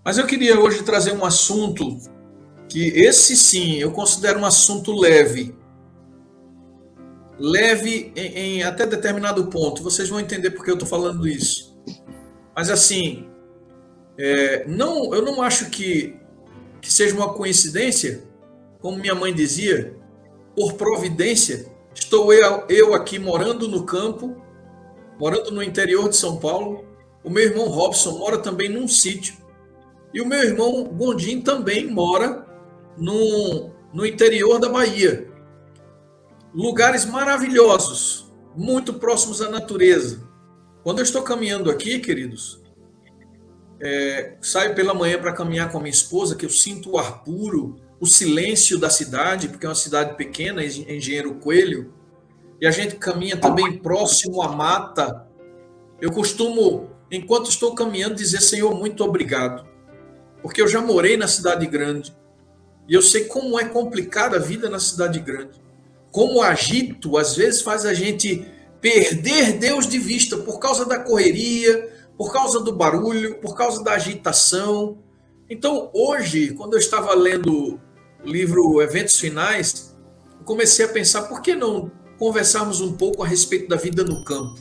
Mas eu queria hoje trazer um assunto que esse sim eu considero um assunto leve. Leve em até determinado ponto. Vocês vão entender por que eu estou falando isso. Mas assim, não, eu não acho que seja uma coincidência, como minha mãe dizia, por providência, estou eu aqui morando no campo, morando no interior de São Paulo. O meu irmão Robson mora também num sítio. E o meu irmão Gondim também mora no interior da Bahia. Lugares maravilhosos, muito próximos à natureza. Quando eu estou caminhando aqui, queridos, saio pela manhã para caminhar com a minha esposa, que eu sinto o ar puro, o silêncio da cidade, porque é uma cidade pequena, Engenheiro Coelho, e a gente caminha também próximo à mata. Eu costumo, enquanto estou caminhando, dizer: Senhor, muito obrigado, porque eu já morei na cidade grande e eu sei como é complicada a vida na cidade grande. Como o agito, às vezes, faz a gente perder Deus de vista por causa da correria, por causa do barulho, por causa da agitação. Então, hoje, quando eu estava lendo o livro Eventos Finais, eu comecei a pensar: por que não conversarmos um pouco a respeito da vida no campo?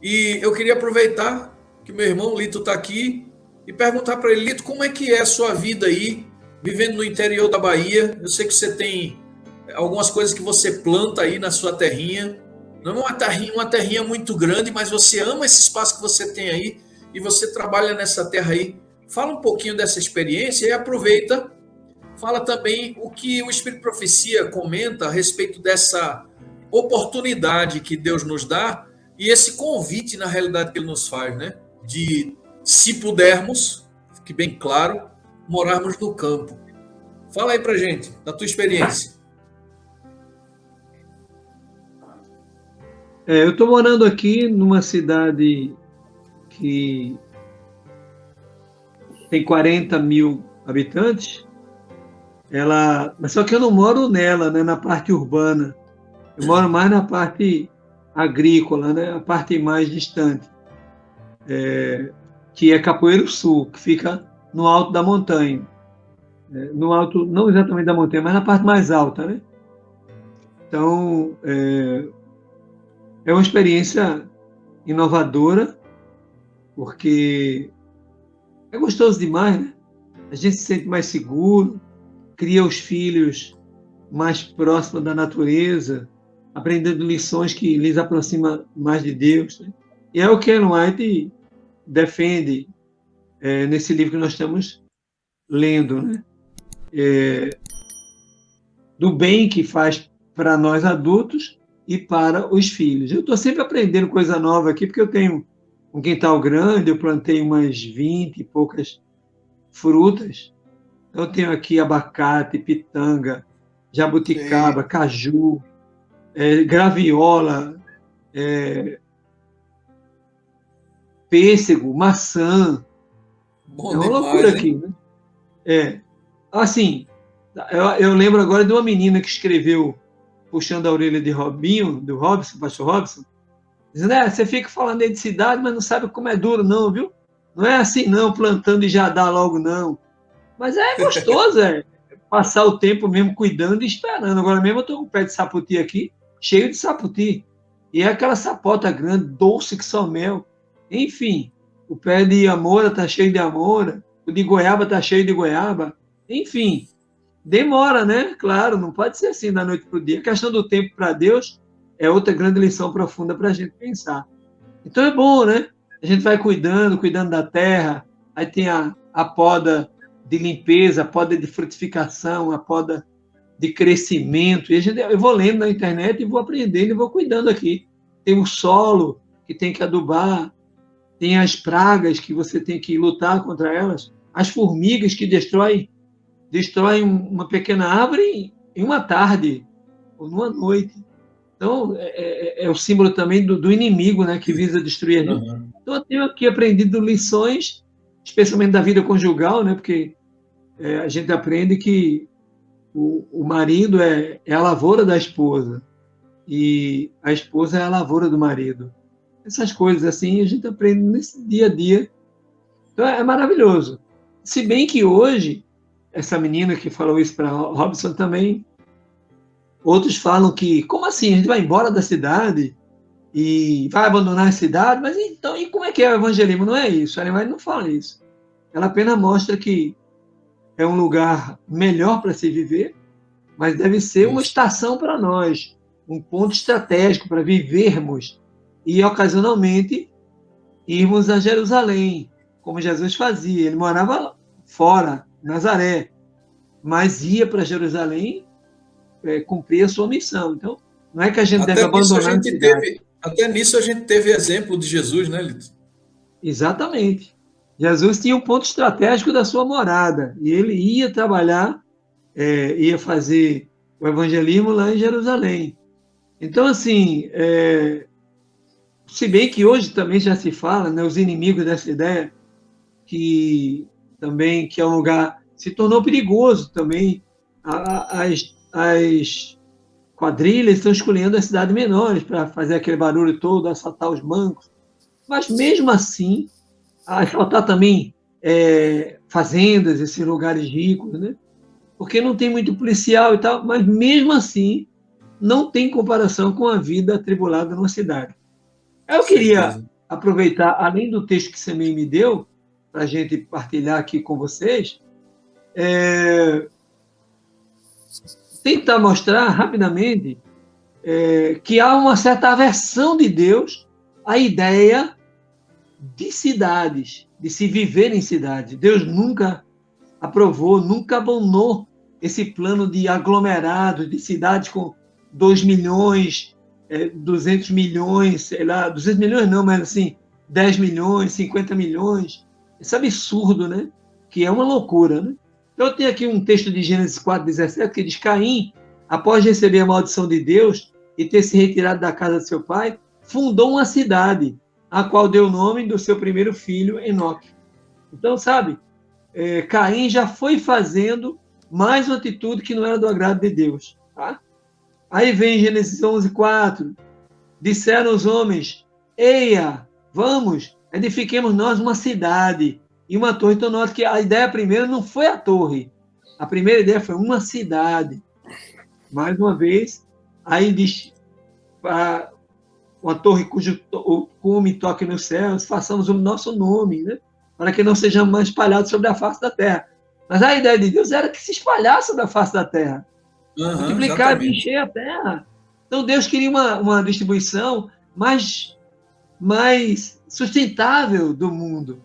E eu queria aproveitar que meu irmão Lito está aqui e perguntar para ele: Lito, como é que é a sua vida aí, vivendo no interior da Bahia? Eu sei que você tem algumas coisas que você planta aí na sua terrinha. Não é uma terrinha muito grande, mas você ama esse espaço que você tem aí e você trabalha nessa terra aí. Fala um pouquinho dessa experiência e aproveita, fala também o que o Espírito Profecia comenta a respeito dessa oportunidade que Deus nos dá e esse convite, na realidade, que Ele nos faz, né? De, se pudermos, fique bem claro, morarmos no campo. Fala aí pra gente, da tua experiência. Eu estou morando aqui numa cidade que tem 40 mil habitantes, mas só que eu não moro nela, né, na parte urbana. Eu moro mais na parte agrícola, né, a parte mais distante, que é Capoeiro Sul, que fica no alto da montanha. No alto, não exatamente da montanha, mas na parte mais alta, né? Então, é uma experiência inovadora, porque é gostoso demais, né? A gente se sente mais seguro, cria os filhos mais próximos da natureza, aprendendo lições que lhes aproximam mais de Deus, né? E é o que Ellen White defende nesse livro que nós estamos lendo, né? Do bem que faz para nós adultos e para os filhos. Eu estou sempre aprendendo coisa nova aqui, porque eu tenho um quintal grande, eu plantei umas 20 e poucas frutas. Eu tenho aqui abacate, pitanga, jabuticaba, caju, graviola, pêssego, maçã. Bom É uma loucura demais, aqui, hein? né? Assim, eu lembro agora de uma menina que escreveu puxando a orelha de Robinho, do Robson, pastor Robson, dizendo: você fica falando aí de cidade, mas não sabe como é duro, não, viu? Não é assim, não, plantando e já dá logo, não. Mas é gostoso, passar o tempo mesmo cuidando e esperando. Agora mesmo eu estou com o pé de saputi aqui, cheio de saputi. E é aquela sapota grande, doce que só mel. Enfim, o pé de amora está cheio de amora, o de goiaba está cheio de goiaba. Enfim, demora, né? Claro, não pode ser assim da noite para o dia. A questão do tempo para Deus é outra grande lição profunda para a gente pensar. Então é bom, né? A gente vai cuidando da terra, aí tem a poda de limpeza, a poda de frutificação, a poda de crescimento. E eu vou lendo na internet e vou aprendendo e vou cuidando aqui. Tem o solo que tem que adubar, tem as pragas que você tem que lutar contra elas, as formigas que destroem uma pequena árvore em uma tarde ou numa noite. Então, é o símbolo também do inimigo, né, que visa destruir a gente. Uhum. Então, eu tenho aqui aprendido lições, especialmente da vida conjugal, né, porque a gente aprende que o marido é a lavoura da esposa e a esposa é a lavoura do marido. Essas coisas assim a gente aprende nesse dia a dia. Então, é maravilhoso. Se bem que hoje, essa menina que falou isso para Robson também, outros falam que, como assim? A gente vai embora da cidade e vai abandonar a cidade? Mas então, e como é que é o evangelismo? Não é isso. A Ellen White não fala isso. Ela apenas mostra que é um lugar melhor para se viver, mas deve ser uma estação para nós, um ponto estratégico para vivermos e, ocasionalmente, irmos a Jerusalém, como Jesus fazia. Ele morava fora, em Nazaré, mas ia para Jerusalém cumprir a sua missão. Então, não é que a gente deve abandonar a cidade. Até nisso a gente teve exemplo de Jesus, né, Lito? Exatamente. Jesus tinha um ponto estratégico da sua morada, e ele ia trabalhar, ia fazer o evangelismo lá em Jerusalém. Então, assim, se bem que hoje também já se fala, né, os inimigos dessa ideia, que também que é um lugar, se tornou perigoso também, as quadrilhas estão escolhendo as cidades menores para fazer aquele barulho todo, assaltar os bancos, mas mesmo assim, assaltar também fazendas, esses lugares ricos, né? Porque não tem muito policial e tal, mas mesmo assim não tem comparação com a vida atribulada numa cidade. Eu queria aproveitar, além do texto que você me deu, para a gente partilhar aqui com vocês, tentar mostrar rapidamente que há uma certa aversão de Deus à ideia de cidades, de se viver em cidades. Deus nunca aprovou, nunca abonou esse plano de aglomerado, de cidades com 2 milhões, 200 milhões, sei lá, 200 milhões não, mas assim, 10 milhões, 50 milhões. Esse absurdo, né? Que é uma loucura, né? Eu tenho aqui um texto de Gênesis 4:17 que diz: Caim, após receber a maldição de Deus e ter se retirado da casa de seu pai, fundou uma cidade, a qual deu o nome do seu primeiro filho, Enoque. Então, sabe, Caim já foi fazendo mais uma atitude que não era do agrado de Deus. Tá? Aí vem Gênesis 11:4. Disseram os homens: Eia, vamos, edifiquemos nós uma cidade e uma torre. Então, nota que a ideia primeira não foi a torre. A primeira ideia foi uma cidade. Mais uma vez, aí diz uma torre cujo cume toque nos céus, façamos o nosso nome, né? Para que não sejamos mais espalhados sobre a face da terra. Mas a ideia de Deus era que se espalhasse sobre a face da terra. Multiplicar e encher a terra. Então, Deus queria uma distribuição mais sustentável do mundo.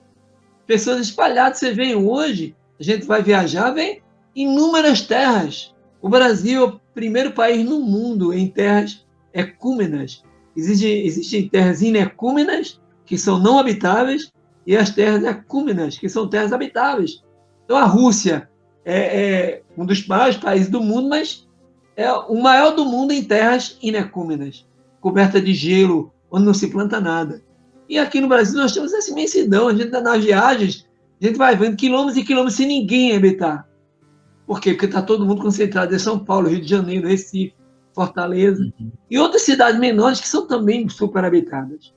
Pessoas espalhadas, você vê hoje, a gente vai viajar, vem inúmeras terras. O Brasil é o primeiro país no mundo em terras ecúmenas. Existem terras inecúmenas, que são não habitáveis, e as terras ecúmenas, que são terras habitáveis. Então, a Rússia é um dos maiores países do mundo, mas é o maior do mundo em terras inecúmenas, coberta de gelo, onde não se planta nada. E aqui no Brasil nós temos essa imensidão. A gente está nas viagens, a gente vai vendo quilômetros e quilômetros sem ninguém habitar. Por quê? Porque está todo mundo concentrado em São Paulo, Rio de Janeiro, Recife, Fortaleza, e outras cidades menores que são também superhabitadas.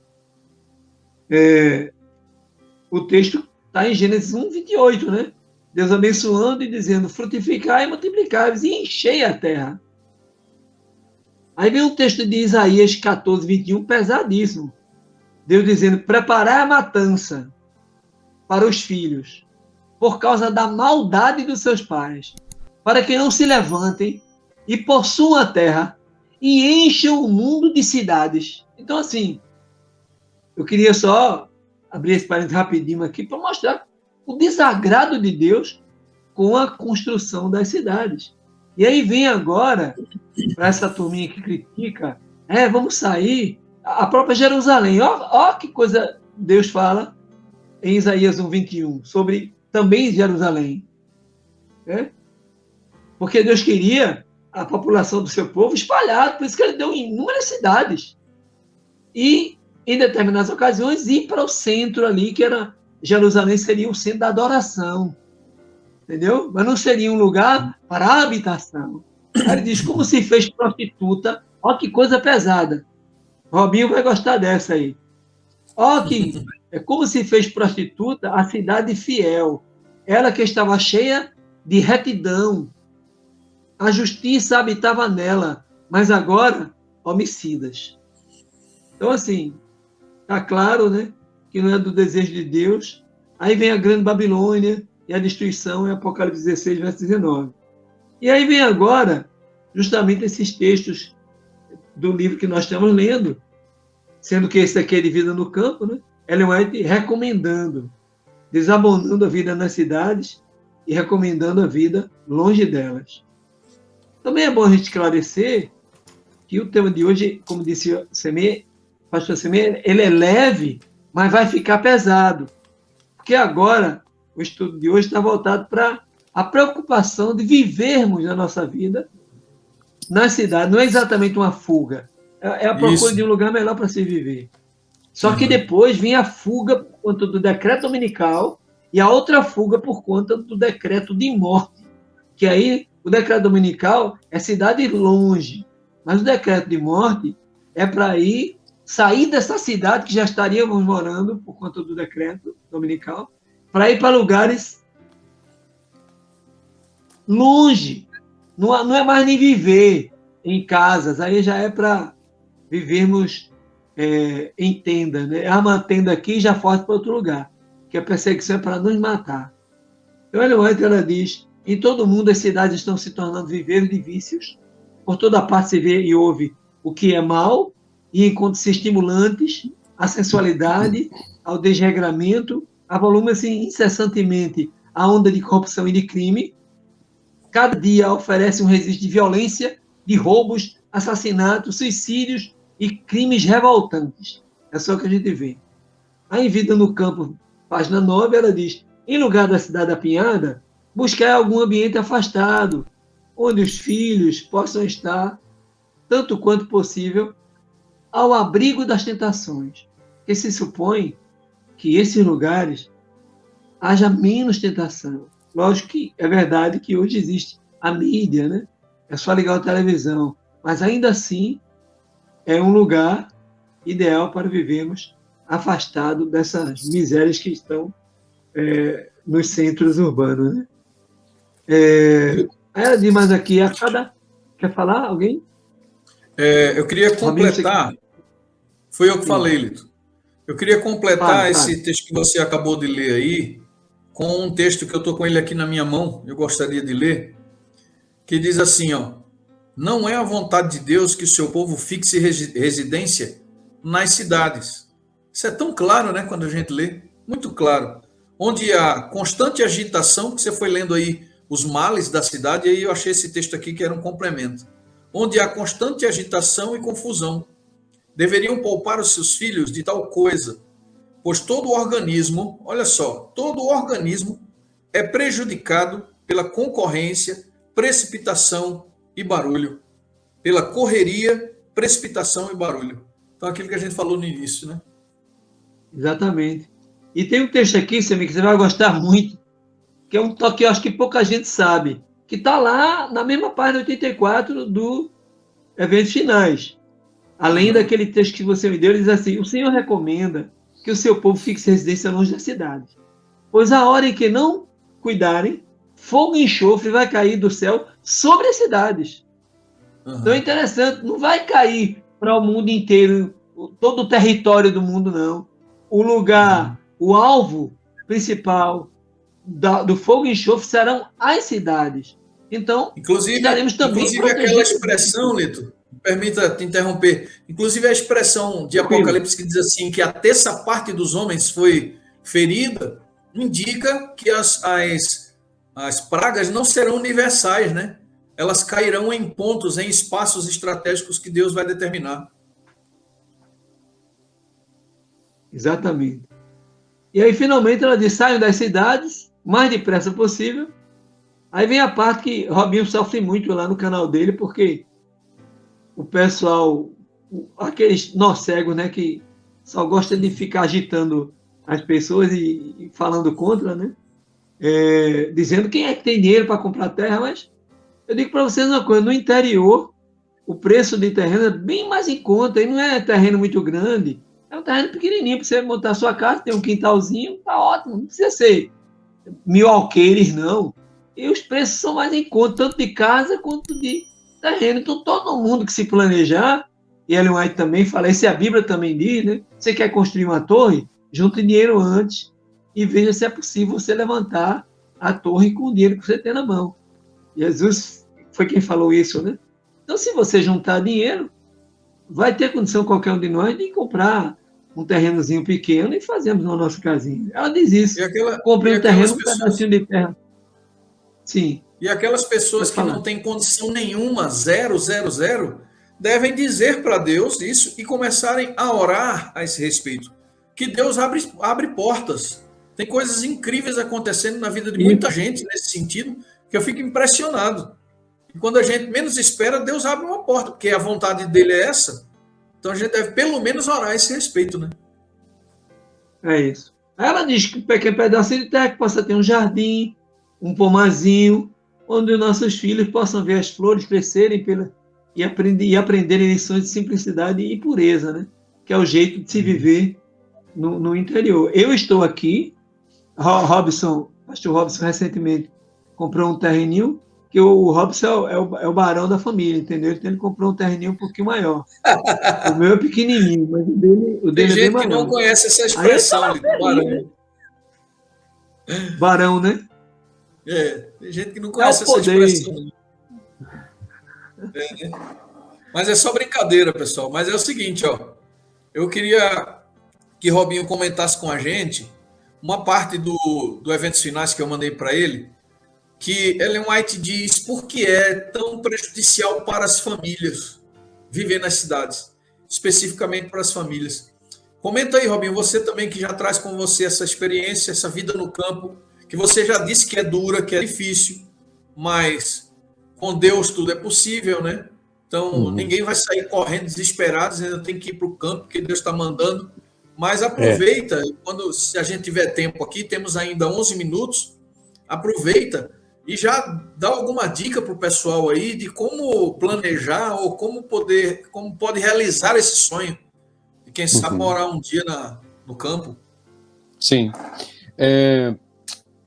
O texto está em Gênesis 1:28, né? Deus abençoando e dizendo: frutificai e multiplicai-vos e enchei a terra. Aí vem um texto de Isaías 14:21, pesadíssimo. Deus dizendo: preparai a matança para os filhos, por causa da maldade dos seus pais, para que não se levantem e possuam a terra e encham o mundo de cidades. Então, assim, eu queria só abrir esse parênteses rapidinho aqui para mostrar o desagrado de Deus com a construção das cidades. E aí vem agora, para essa turminha que critica, vamos sair, a própria Jerusalém. Ó que coisa Deus fala em Isaías 1:21, sobre também Jerusalém. Porque Deus queria a população do seu povo espalhada, por isso que ele deu inúmeras cidades. E, em determinadas ocasiões, ir para o centro ali, que era Jerusalém, seria o centro da adoração. Entendeu? Mas não seria um lugar para a habitação. Aí ele diz: como se fez prostituta, ó que coisa pesada. Robinho vai gostar dessa aí. Ó que, como se fez prostituta a cidade fiel, ela que estava cheia de retidão, a justiça habitava nela, mas agora homicidas. Então, assim, está claro, né, que não é do desejo de Deus. Aí vem a grande Babilônia e a destruição em Apocalipse 16, verso 19. E aí vem agora, justamente esses textos do livro que nós estamos lendo, sendo que esse aqui é de Vida no Campo, né? Ellen White recomendando, desabonando a vida nas cidades e recomendando a vida longe delas. Também é bom a gente esclarecer que o tema de hoje, como disse o pastor Semê, ele é leve, mas vai ficar pesado. Porque agora, o estudo de hoje está voltado para a preocupação de vivermos a nossa vida na cidade. Não é exatamente uma fuga, é a procura Isso. de um lugar melhor para se viver. Só que depois vem a fuga por conta do decreto dominical e a outra fuga por conta do decreto de morte. Que aí, o decreto dominical é cidade longe, mas o decreto de morte é para ir sair dessa cidade que já estaríamos morando por conta do decreto dominical, para ir para lugares longe. Não é mais nem viver em casas, aí já é para vivermos em tenda, né? Há uma tenda aqui e já foge para outro lugar, que a perseguição é para nos matar. Então, Ellen White, ela diz, em todo mundo as cidades estão se tornando viveiros de vícios, por toda parte se vê e ouve o que é mal, e encontra-se estimulantes à sensualidade, ao desregramento, avoluma-se incessantemente a onda de corrupção e de crime. Cada dia oferece um registro de violência, de roubos, assassinatos, suicídios e crimes revoltantes. É só o que a gente vê. Aí, em Vida no Campo, página 9, ela diz, em lugar da cidade apinhada, buscar algum ambiente afastado, onde os filhos possam estar, tanto quanto possível, ao abrigo das tentações. Porque se supõe que esses lugares haja menos tentação. Lógico que é verdade que hoje existe a mídia, né? É só ligar a televisão. Mas ainda assim é um lugar ideal para vivermos afastado dessas misérias que estão nos centros urbanos, né? Ela diz mais aqui, a cada... Quer falar, alguém? Eu queria completar... Foi eu que falei, Lito. Eu queria completar esse texto que você acabou de ler aí com um texto que eu estou com ele aqui na minha mão, eu gostaria de ler, que diz assim, ó, não é a vontade de Deus que o seu povo fixe residência nas cidades. Isso é tão claro, né, quando a gente lê, muito claro. Onde há constante agitação, que você foi lendo aí os males da cidade, e aí eu achei esse texto aqui que era um complemento. Onde há constante agitação e confusão. Deveriam poupar os seus filhos de tal coisa, pois todo organismo, olha só, todo organismo é prejudicado pela concorrência, precipitação e barulho. Pela correria, precipitação e barulho. Então, aquilo que a gente falou no início, né? Exatamente. E tem um texto aqui, Semir, que você vai gostar muito, que é um toque que eu acho que pouca gente sabe, que está lá na mesma página 84 do Eventos Finais. Além daquele texto que você me deu, ele diz assim, o Senhor recomenda que o seu povo fixe residência longe da cidade, pois a hora em que não cuidarem, fogo e enxofre vai cair do céu sobre as cidades. Então é interessante, não vai cair para o mundo inteiro, todo o território do mundo, não. O lugar, o alvo principal do fogo e enxofre serão as cidades. Então, estaremos também aquela expressão, Lito, permita te interromper, inclusive a expressão de Apocalipse que diz assim, que a terça parte dos homens foi ferida, indica que as pragas não serão universais, né? Elas cairão em pontos, em espaços estratégicos que Deus vai determinar. Exatamente. E aí, finalmente, ela diz, saiam das cidades, mais depressa possível. Aí vem a parte que Robinho sofre muito lá no canal dele, porque o pessoal, aqueles nó cegos, né, que só gosta de ficar agitando as pessoas e falando contra, né? Dizendo quem é que tem dinheiro para comprar terra, mas eu digo para vocês uma coisa, no interior, o preço de terreno é bem mais em conta, e não é terreno muito grande, é um terreno pequenininho para você montar sua casa, tem um quintalzinho, tá ótimo, não precisa ser 1.000 alqueires, não. E os preços são mais em conta, tanto de casa quanto de terreno. Então, todo mundo que se planejar, e Ellen White também fala, isso a Bíblia também diz, né? Você quer construir uma torre? Junte dinheiro antes e veja se é possível você levantar a torre com o dinheiro que você tem na mão. Jesus foi quem falou isso, né? Então, se você juntar dinheiro, vai ter condição qualquer um de nós de comprar um terrenozinho pequeno e fazemos na nossa casinha. Ela diz isso. Comprei um terreno, um pedacinho de terra. Sim. E aquelas pessoas que não têm condição nenhuma, zero, zero, zero, devem dizer para Deus isso e começarem a orar a esse respeito. Que Deus abre portas. Tem coisas incríveis acontecendo na vida de muita gente nesse sentido, que eu fico impressionado. E quando a gente menos espera, Deus abre uma porta, porque a vontade dele é essa. Então a gente deve pelo menos orar a esse respeito, né? É isso. Ela diz que pequeno pedacinho de terra que possa ter um jardim, um pomarzinho, onde os nossos filhos possam ver as flores crescerem e aprenderem lições de simplicidade e pureza, né? Que é o jeito de se viver no interior. Eu estou aqui, pastor Robson recentemente comprou um terreninho, que o Robson é o barão da família, entendeu? Então ele comprou um terreninho um pouquinho maior. O meu é pequenininho, mas o dele é bem maior. Tem gente que não conhece essa expressão, barão. Né? Barão, né? Tem gente que não conhece essa expressão. Né? Mas é só brincadeira, pessoal. Mas é o seguinte, ó. Eu queria que Robinho comentasse com a gente uma parte do Eventos Finais que eu mandei para ele, que Ellen White diz por que é tão prejudicial para as famílias viver nas cidades, especificamente para as famílias. Comenta aí, Robinho, você também que já traz com você essa experiência, essa vida no campo, que você já disse que é dura, que é difícil, mas com Deus tudo é possível, né? Então, ninguém vai sair correndo desesperado, ainda tem que ir para o campo, porque Deus está mandando. Mas aproveita, se a gente tiver tempo aqui, temos ainda 11 minutos, aproveita e já dá alguma dica para o pessoal aí de como planejar ou como pode realizar esse sonho. E quem sabe morar um dia no campo. Sim.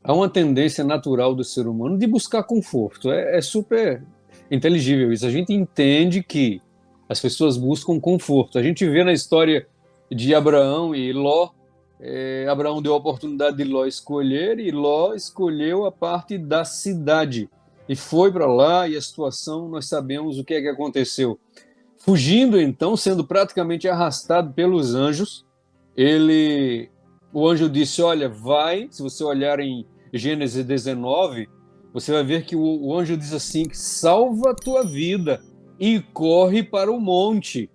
Há uma tendência natural do ser humano de buscar conforto. É super inteligível isso. A gente entende que as pessoas buscam conforto. A gente vê na história de Abraão e Ló, Abraão deu a oportunidade de Ló escolher e Ló escolheu a parte da cidade e foi para lá, e a situação, nós sabemos o que é que aconteceu. Fugindo então, sendo praticamente arrastado pelos anjos, o anjo disse, olha, vai, se você olhar em Gênesis 19, você vai ver que o anjo diz assim, salva a tua vida e corre para o monte.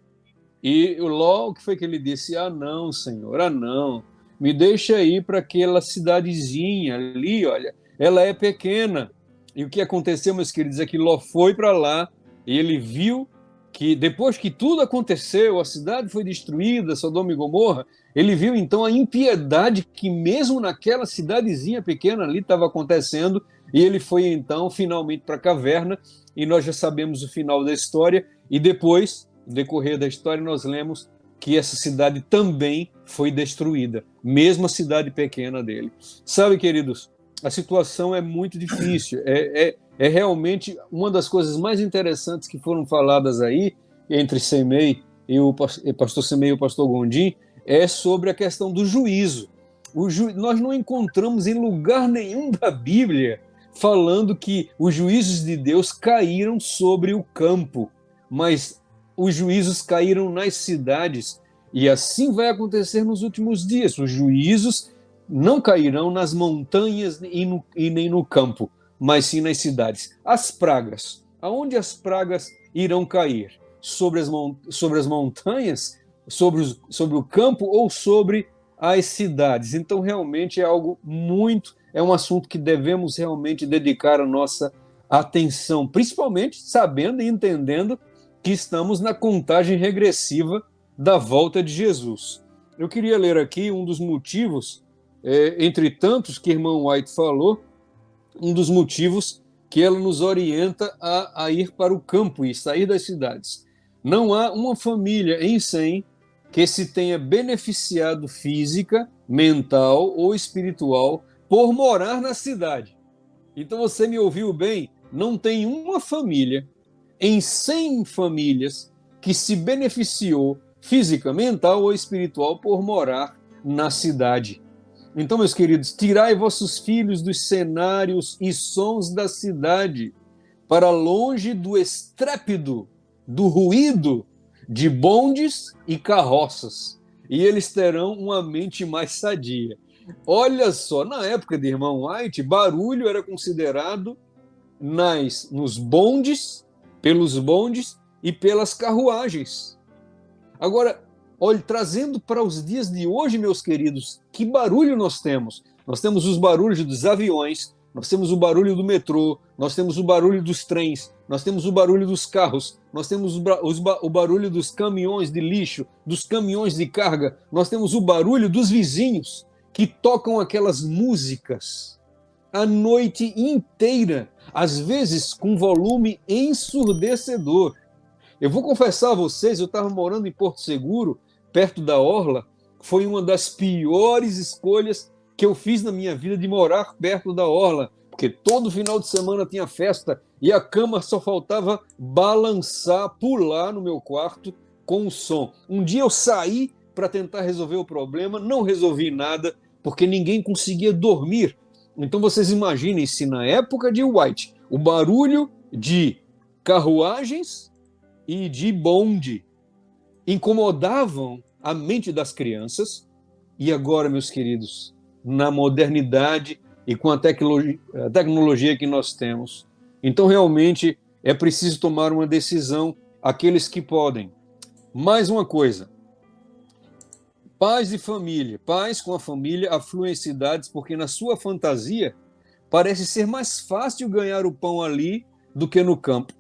E o Ló, o que foi que ele disse? Não, Senhor, não. Me deixa ir para aquela cidadezinha ali, olha, ela é pequena. E o que aconteceu, meus queridos, é que Ló foi para lá e ele viu que depois que tudo aconteceu, a cidade foi destruída, Sodoma e Gomorra, ele viu então a impiedade que mesmo naquela cidadezinha pequena ali estava acontecendo, e ele foi então finalmente para a caverna, e nós já sabemos o final da história, e depois, no decorrer da história, nós lemos que essa cidade também foi destruída, mesmo a cidade pequena dele. Sabe, queridos, a situação é muito difícil, é realmente uma das coisas mais interessantes que foram faladas aí, entre Semei e o pastor Semei e o pastor Gondim, é sobre a questão do juízo. Nós não encontramos em lugar nenhum da Bíblia falando que os juízos de Deus caíram sobre o campo, mas os juízos caíram nas cidades, e assim vai acontecer nos últimos dias. Os juízos não cairão nas montanhas e nem no campo, mas sim nas cidades. As pragas, aonde as pragas irão cair? Sobre as montanhas, sobre o campo ou sobre as cidades? Então, realmente é um assunto que devemos realmente dedicar a nossa atenção, principalmente sabendo e entendendo que estamos na contagem regressiva da volta de Jesus. Eu queria ler aqui um dos motivos, entre tantos que a irmã White falou, um dos motivos que ela nos orienta a ir para o campo e sair das cidades. Não há uma família em 100 que se tenha beneficiado física, mental ou espiritual por morar na cidade. Então você me ouviu bem, não tem uma família em 100 famílias que se beneficiou física, mental ou espiritual por morar na cidade. Então, meus queridos, tirai vossos filhos dos cenários e sons da cidade, para longe do estrépito, do ruído de bondes e carroças, e eles terão uma mente mais sadia. Olha só, na época de Irmão White, barulho era considerado nos bondes, pelos bondes e pelas carruagens. Agora, olhe, trazendo para os dias de hoje, meus queridos, que barulho nós temos? Nós temos os barulhos dos aviões, nós temos o barulho do metrô, nós temos o barulho dos trens, nós temos o barulho dos carros, nós temos o barulho dos caminhões de lixo, dos caminhões de carga, nós temos o barulho dos vizinhos que tocam aquelas músicas a noite inteira, às vezes com volume ensurdecedor. Eu vou confessar a vocês, eu estava morando em Porto Seguro, perto da Orla, foi uma das piores escolhas que eu fiz na minha vida de morar perto da Orla, porque todo final de semana tinha festa e a cama só faltava balançar, pular no meu quarto com o som. Um dia eu saí para tentar resolver o problema, não resolvi nada, porque ninguém conseguia dormir. Então vocês imaginem se na época de White, o barulho de carruagens e de bonde incomodavam a mente das crianças, e agora, meus queridos, na modernidade e com a tecnologia que nós temos, então realmente é preciso tomar uma decisão, aqueles que podem. Mais uma coisa, pais e família, pais com a família afluem às cidades porque na sua fantasia parece ser mais fácil ganhar o pão ali do que no campo.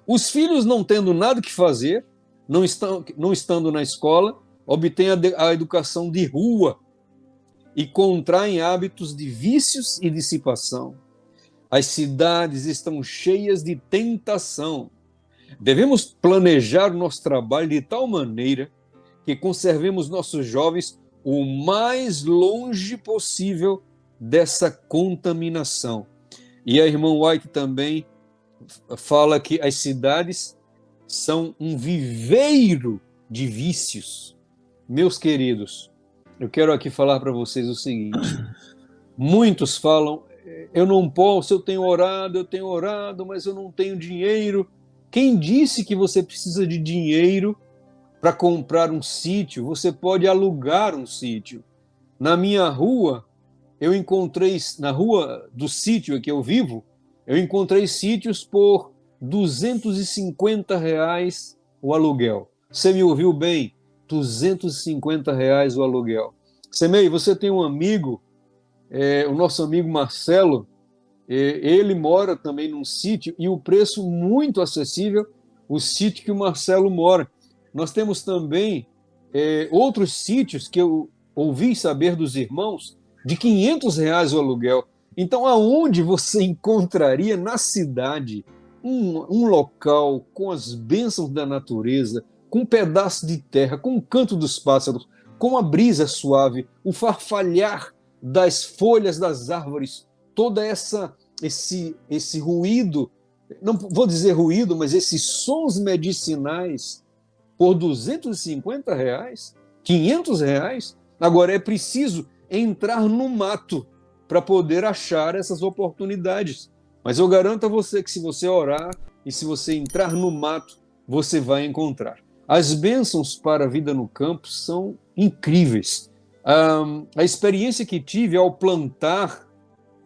Os filhos, não tendo nada que fazer, não estando na escola, obtêm a educação de rua e contraem hábitos de vícios e dissipação. As cidades estão cheias de tentação. Devemos planejar o nosso trabalho de tal maneira que conservemos nossos jovens o mais longe possível dessa contaminação. E a irmã White também fala que as cidades são um viveiro de vícios. Meus queridos, eu quero aqui falar para vocês o seguinte: muitos falam, eu não posso, eu tenho orado, mas eu não tenho dinheiro. Quem disse que você precisa de dinheiro para comprar um sítio? Você pode alugar um sítio. Na minha rua, eu encontrei, na rua do sítio que eu vivo, eu encontrei sítios por R$250 o aluguel. Você me ouviu bem? R$250 o aluguel. Semei, você tem um amigo, o nosso amigo Marcelo, ele mora também num sítio e o preço muito acessível, o sítio que o Marcelo mora. Nós temos também outros sítios que eu ouvi saber dos irmãos de R$500 o aluguel. Então, aonde você encontraria na cidade um local com as bênçãos da natureza, com um pedaço de terra, com o canto dos pássaros, com a brisa suave, o farfalhar das folhas das árvores, toda esse ruído, não vou dizer ruído, mas esses sons medicinais, por R$250, R$500? Agora é preciso entrar no mato para poder achar essas oportunidades. Mas eu garanto a você que se você orar e se você entrar no mato, você vai encontrar. As bênçãos para a vida no campo são incríveis. A experiência que tive ao plantar,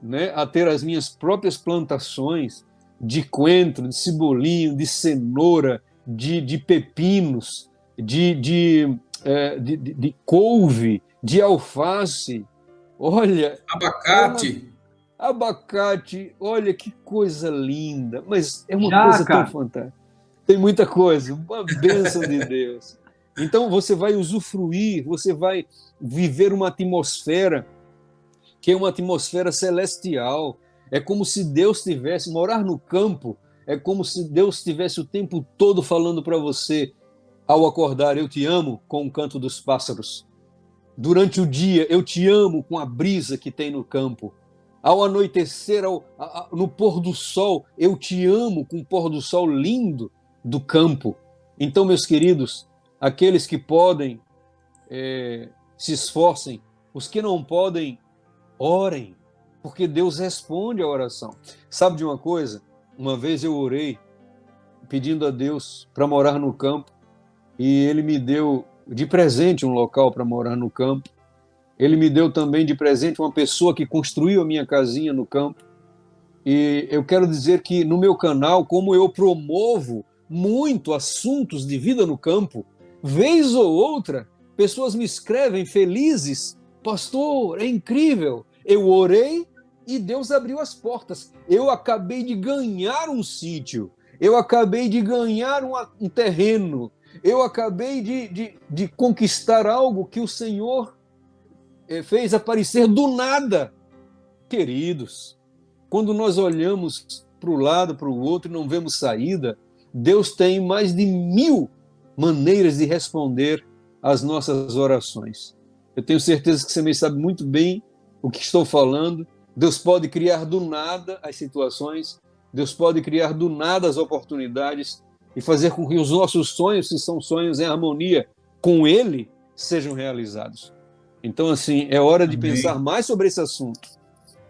né, a ter as minhas próprias plantações de coentro, de cebolinho, de cenoura, de pepinos, de couve, de alface, olha... Abacate, olha que coisa linda, mas é uma coisa tão fantástica. Tem muita coisa, uma bênção de Deus. Então você vai usufruir, você vai viver uma atmosfera que é uma atmosfera celestial. É como se Deus tivesse, morar no campo, é como se Deus tivesse o tempo todo falando para você, ao acordar, eu te amo com o canto dos pássaros. Durante o dia, eu te amo com a brisa que tem no campo. ao anoitecer, no pôr do sol. Eu te amo com o pôr do sol lindo do campo. Então, meus queridos, aqueles que podem, se esforcem. Os que não podem, orem, porque Deus responde a oração. Sabe de uma coisa? Uma vez eu orei pedindo a Deus para morar no campo, e Ele me deu de presente um local para morar no campo. Ele me deu também de presente uma pessoa que construiu a minha casinha no campo. E eu quero dizer que no meu canal, como eu promovo muito assuntos de vida no campo, vez ou outra, pessoas me escrevem felizes: pastor, é incrível, eu orei e Deus abriu as portas. Eu acabei de ganhar um sítio, eu acabei de ganhar um terreno, eu acabei de conquistar algo que o Senhor fez aparecer do nada. Queridos, quando nós olhamos para o lado, para o outro e não vemos saída, Deus tem mais de 1000 maneiras de responder às nossas orações. Eu tenho certeza que você me sabe muito bem o que estou falando. Deus pode criar do nada as situações, Deus pode criar do nada as oportunidades e fazer com que os nossos sonhos, se são sonhos em harmonia com Ele, sejam realizados. Então, assim, é hora de pensar mais sobre esse assunto.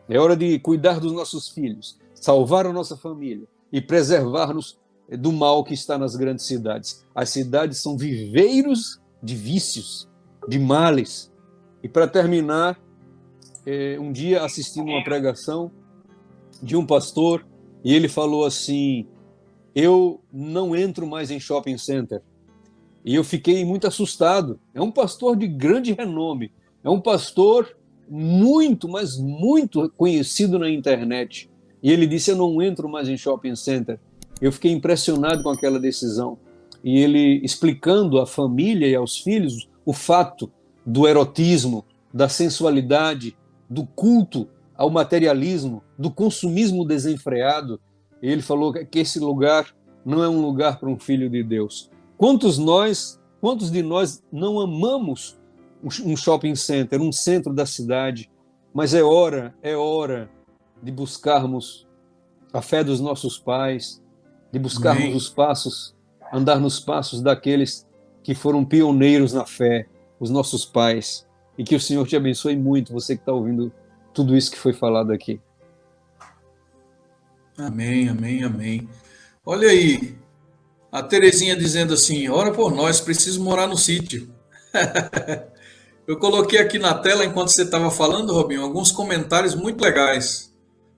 É hora de cuidar dos nossos filhos, salvar a nossa família e preservar-nos do mal que está nas grandes cidades. As cidades são viveiros de vícios, de males. E para terminar, um dia assistindo uma pregação de um pastor, e ele falou assim: eu não entro mais em shopping center. E eu fiquei muito assustado. É um pastor de grande renome, é um pastor muito, mas muito conhecido na internet. E ele disse: eu não entro mais em shopping center. Eu fiquei impressionado com aquela decisão. E ele explicando à família e aos filhos o fato do erotismo, da sensualidade, do culto ao materialismo, do consumismo desenfreado. Ele falou que esse lugar não é um lugar para um filho de Deus. Quantos de nós não amamos um shopping center, um centro da cidade? Mas é hora de buscarmos a fé dos nossos pais, de buscarmos os passos, andar nos passos daqueles que foram pioneiros na fé, os nossos pais. E que o Senhor te abençoe muito, você que está ouvindo tudo isso que foi falado aqui. Amém, amém, amém. Olha aí, a Terezinha dizendo assim: ora por nós, preciso morar no sítio. Eu coloquei aqui na tela, enquanto você estava falando, Robinho, alguns comentários muito legais.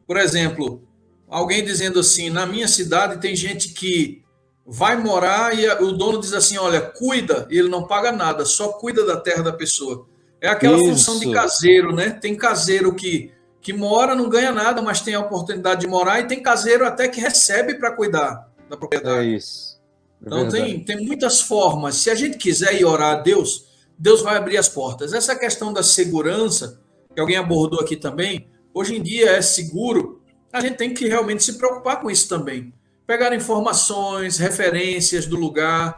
Por exemplo, alguém dizendo assim: na minha cidade tem gente que vai morar e o dono diz assim: olha, cuida, e ele não paga nada, só cuida da terra da pessoa. É aquela função de caseiro, né? Tem caseiro que mora, não ganha nada, mas tem a oportunidade de morar, e tem caseiro até que recebe para cuidar da propriedade. É isso. Então tem muitas formas. Se a gente quiser ir orar a Deus, Deus vai abrir as portas. Essa questão da segurança, que alguém abordou aqui também, hoje em dia é seguro, a gente tem que realmente se preocupar com isso também. Pegar informações, referências do lugar.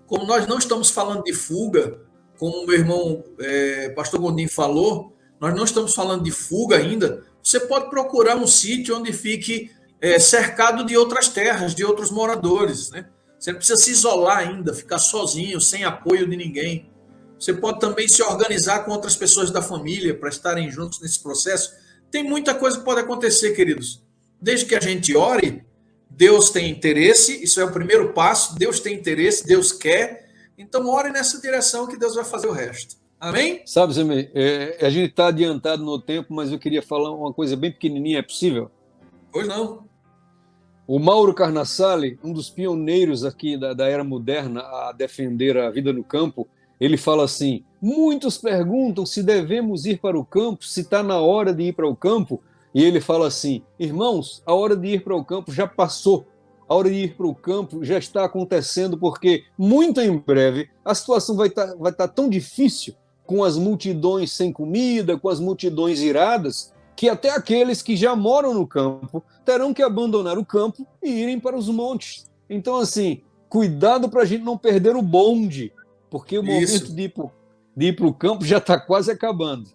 Como nós não estamos falando de fuga, como o meu irmão pastor Gondim falou, nós não estamos falando de fuga ainda. Você pode procurar um sítio onde fique cercado de outras terras, de outros moradores, né? Você não precisa se isolar ainda, ficar sozinho, sem apoio de ninguém. Você pode também se organizar com outras pessoas da família para estarem juntos nesse processo. Tem muita coisa que pode acontecer, queridos. Desde que a gente ore, Deus tem interesse, isso é o primeiro passo. Deus tem interesse, Deus quer. Então, ore nessa direção que Deus vai fazer o resto. Amém? Sabe, Zé, a gente está adiantado no tempo, mas eu queria falar uma coisa bem pequenininha, é possível? Pois não. O Mauro Carnassale, um dos pioneiros aqui da era moderna a defender a vida no campo, ele fala assim: muitos perguntam se devemos ir para o campo, se está na hora de ir para o campo. E ele fala assim: irmãos, a hora de ir para o campo já passou. A hora de ir para o campo já está acontecendo, porque muito em breve a situação vai estar tão difícil, com as multidões sem comida, com as multidões iradas, que até aqueles que já moram no campo terão que abandonar o campo e irem para os montes. Então, assim, cuidado para a gente não perder o bonde, porque o momento de ir para o campo já está quase acabando.